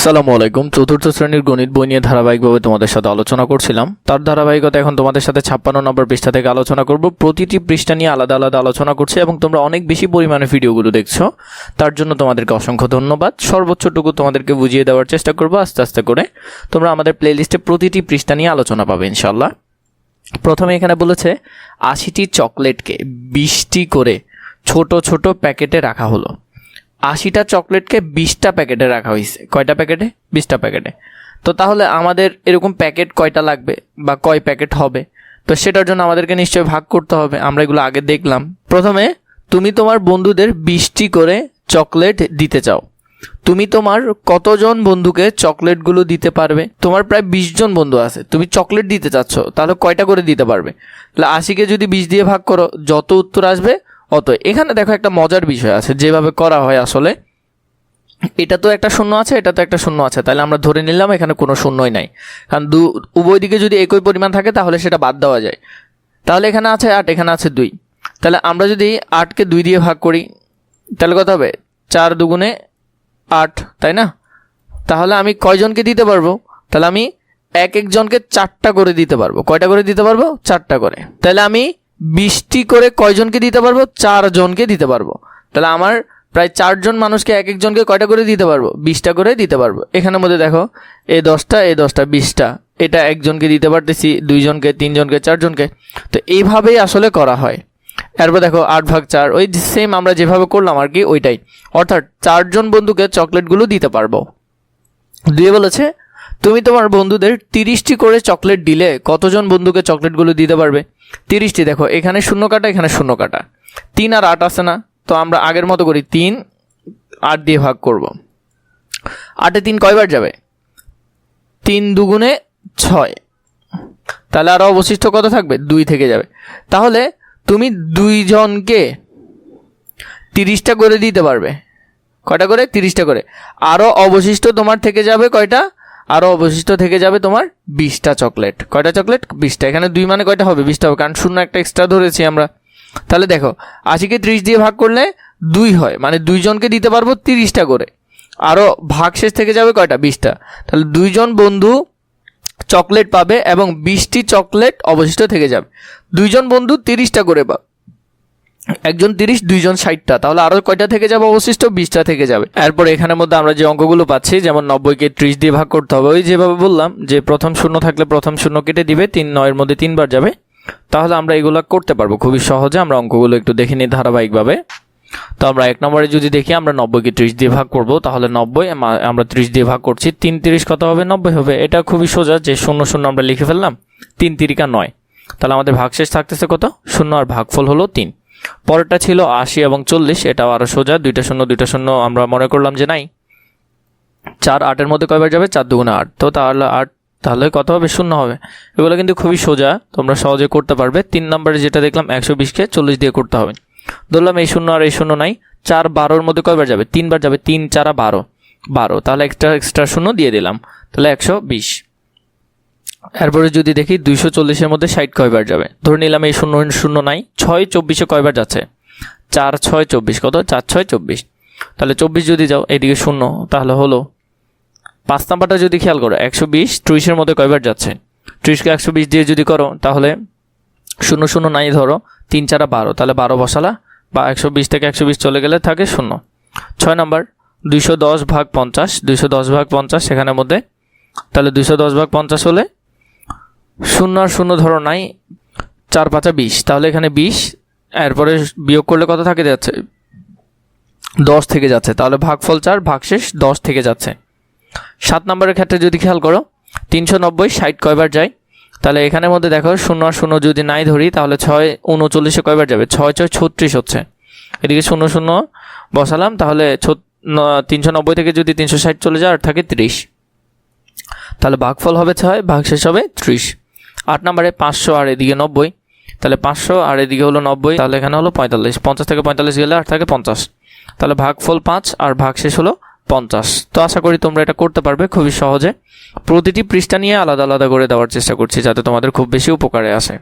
আসসালামু আলাইকুম। চতুর্থ শ্রেণীর গণিত বই নিয়ে ধারাবাহিকভাবে তোমাদের সাথে আলোচনা করছিলাম। তার ধারাবাহিকতা এখন তোমাদের সাথে 56 নম্বর পৃষ্ঠা থেকে আলোচনা করব। প্রতিটি পৃষ্ঠা নিয়ে আলাদা আলাদা আলোচনা করছি এবং তোমরা অনেক বেশি পরিমাণে ভিডিওগুলো দেখছো, তার জন্য তোমাদেরকে অসংখ্য ধন্যবাদ। সর্বোচ্চটুকু তোমাদেরকে বুঝিয়ে দেওয়ার চেষ্টা করব আস্তে আস্তে করে। তোমরা আমাদের প্লেলিস্টে প্রতিটি পৃষ্ঠা নিয়ে আলোচনা পাবে ইনশাল্লাহ। প্রথমে এখানে বলেছে 80টি চকলেটকে 20টি করে ছোট ছোট প্যাকেটে রাখা হলো। 80টা চকলেটকে 20টা প্যাকেটে রাখা হয়েছে। কয়টা প্যাকেটে? 20টা প্যাকেটে। তো তাহলে আমাদের এরকম প্যাকেট কয়টা লাগবে বা কয় প্যাকেট হবে? তো সেটার জন্য আমাদেরকে নিশ্চয়ই ভাগ করতে হবে। আমরা এগুলো আগে দেখলাম। প্রথমে তুমি তোমার বন্ধুদের 20টি করে চকলেট দিতে চাও। তুমি তোমার কতজন বন্ধুকে চকলেটগুলো দিতে পারবে? তোমার প্রায় 20 জন বন্ধু আছে, তুমি চকলেট দিতে চাচ্ছ, তাহলে কয়টা করে দিতে পারবে? তাহলে 80কে যদি 20 দিয়ে ভাগ করো, যত উত্তর আসবে অত। এখানে দেখো একটা মজার বিষয় আছে, যেভাবে করা হয় আসলে, এটা তো একটা শূন্য আছে, এটা তো একটা শূন্য আছে, তাহলে আমরা ধরে নিলাম এখানে কোনো শূন্যই নাই, কারণ উভয় দিকে যদি একই পরিমাণ থাকে তাহলে সেটা বাদ দেওয়া যায়। তাহলে এখানে আছে 8, এখানে আছে 2। তাহলে আমরা যদি 8কে 2 দিয়ে ভাগ করি তাহলে কত হবে? 4 দুগুণে 8, তাই না? তাহলে আমি কয়জনকে দিতে পারবো? তাহলে আমি এক একজনকে 4টা করে দিতে পারবো। কয়টা করে দিতে পারবো? 4টা করে। তাহলে আমি 20টি করে কয়জনকে দিতে পারবো? 4 জনকে দিতে পারবো। তাহলে আমার প্রায় 4 জন মানুষকে এক একজনকে কয়টা করে দিতে পারবো? 20টা করে দিতে পারবো। এখানের মধ্যে দেখো এ 10টা, এ 10টা, 20টা। এটা একজনকে দিতে পারতেছি, 2 জনকে, 3 জনকে, 4 জনকে। তো এইভাবেই আসলে করা হয়। এরপর দেখো 8/4, ওই সেম আমরা যেভাবে করলাম আর কি, ওইটাই। অর্থাৎ 4 জন বন্ধুকে চকলেটগুলো দিতে পারবো। 2 বলেছে তুমি তোমার বন্ধুদের 30টি করে চকলেট দিলে কতজন বন্ধুকে চকলেটগুলো দিতে পারবে? 30টি। দেখো এখানে শূন্য কাটা, এখানে শূন্য কাটা, 3 আর 8 আছে না? তো আমরা আগের মতো করি, 3 8 দিয়ে ভাগ করব। 8-এ 3 কয়বার যাবে? 3 দুগুণে 6। তাহলে আরও অবশিষ্ট কত থাকবে? 2 থেকে যাবে। তাহলে তুমি 2 জনকে 30টা করে দিতে পারবে। কয়টা করে? 30টা করে। আরও অবশিষ্ট তোমার থেকে যাবে কয়টা? আরও অবশিষ্ট থেকে যাবে তোমার 20টা চকলেট। কয়টা চকলেট? 20টা। এখানে 2 মানে কয়টা হবে? 20টা হবে, কারণ শূন্য একটা এক্সট্রা ধরেছি আমরা। তাহলে দেখো 80কে 30 দিয়ে ভাগ করলে 2 হয়, মানে 2 জনকে দিতে পারবো 30টা করে। আরও ভাগশেষ থেকে যাবে কয়টা? 20টা। তাহলে 2 জন বন্ধু চকলেট পাবে এবং 20টি চকলেট অবশিষ্ট থেকে যাবে। 2 জন বন্ধু 30টা করে পাবে, একজন 30, 2 জন 60টা। তাহলে আরও কয়টা থেকে যাবে? অবশিষ্ট 20টা থেকে যাবে। এরপর এখানের মধ্যে আমরা যে অঙ্কগুলো পাচ্ছি, যেমন 90কে 30 দিয়ে ভাগ করতে হবে, ওই যেভাবে বললাম যে প্রথম শূন্য থাকলে প্রথম শূন্য কেটে দিবে, 3 9-এর মধ্যে 3 বার যাবে। তাহলে আমরা এগুলো করতে পারবো খুবই সহজে। আমরা অঙ্কগুলো একটু দেখে নিই ধারাবাহিকভাবে। তো আমরা 1 নম্বরে যদি দেখি, আমরা 90কে 30 দিয়ে ভাগ করব, তাহলে 90 আমরা 30 দিয়ে ভাগ করছি, 3 30 কত হবে? 90 হবে। এটা খুবই সোজা, যে 0 0 আমরা লিখে ফেললাম, 3 3 9। তাহলে আমাদের ভাগশেষ থাকতেছে কত? 0, আর ভাগফল হলো 3। পরেরটা ছিল 80 এবং 40, এটাও আরও সোজা, 2টা শূন্য আমরা মনে করলাম যে নাই। 4 8-এর মধ্যে কয়বার যাবে? 4 দুগুণে 8। তো তাহলে 8, তাহলে কত হবে? 0 হবে। এগুলো কিন্তু খুবই সোজা, তোমরা সহজে করতে পারবে। 3 নম্বরে যেটা দেখলাম 120কে 40 দিয়ে করতে হবে। ধরলাম এই 0 আর এই 0 নাই। 4 12-এর মধ্যে কয়বার যাবে? 3 বার যাবে। 3 4 12, 12। তাহলে এক্সট্রা 0 দিয়ে দিলাম, তাহলে 120। এরপরে যদি দেখি 240-এর মধ্যে 60 কয়বার যাবে? ধরে নিলাম এই 0 0 নাই। 6 24-এ কয়বার যাচ্ছে? 4 6 24, কত? 4 6 24। তাহলে 24 যদি যাও, এদিকে 0, তাহলে হলো 5 নাম্বারটা যদি খেয়াল করো, 120 30-এর মধ্যে কয়বার যাচ্ছে? 30কে 120 দিয়ে যদি করো, তাহলে 0 0 নাই, ধরো 3 4 12, তাহলে 12 বসালা, বা 120 থেকে 120 চলে গেলে থাকে 0। 6 নাম্বার 210/50, 210/50 সেখানের মধ্যে, তাহলে 210/50 হলে 0 আর 0 ধরো নাই, 4 5 20, তাহলে এখানে 20। এরপরে বিয়োগ করলে কত থাকে যাচ্ছে? 10 থেকে যাচ্ছে, তাহলে ভাগফল 4, ভাগশেষ 10 থেকে যাচ্ছে। 7 নম্বরের ক্ষেত্রে যদি খেয়াল করো, 390 60 কয়বার যায়? তাহলে এখানের মধ্যে দেখো 0 আর 0 যদি নাই ধরি, তাহলে 6 39-এ কয়বার যাবে? 6 6 36 হচ্ছে। এদিকে 0 0 বসালাম, তাহলে 390 থেকে যদি 360 চলে যায়, আর থাকে 30। তাহলে ভাগফল হবে 6, ভাগশেষ হবে 30। 8 নম্বরে 500 আর এদিকে 90, তাহলে 500 আর এদিকে হলো 90, তাহলে এখানে হলো 45। 50 থেকে 45 গেলে আর থাকে 50। তাহলে ভাগফল 5 আর ভাগশেষ হলো 50। তো আশা করি তোমরা এটা করতে পারবে খুবই সহজে। প্রতিটি পৃষ্ঠা নিয়ে আলাদা আলাদা করে দেওয়ার চেষ্টা করছি, যাতে তোমাদের খুব বেশি উপকারে আসে।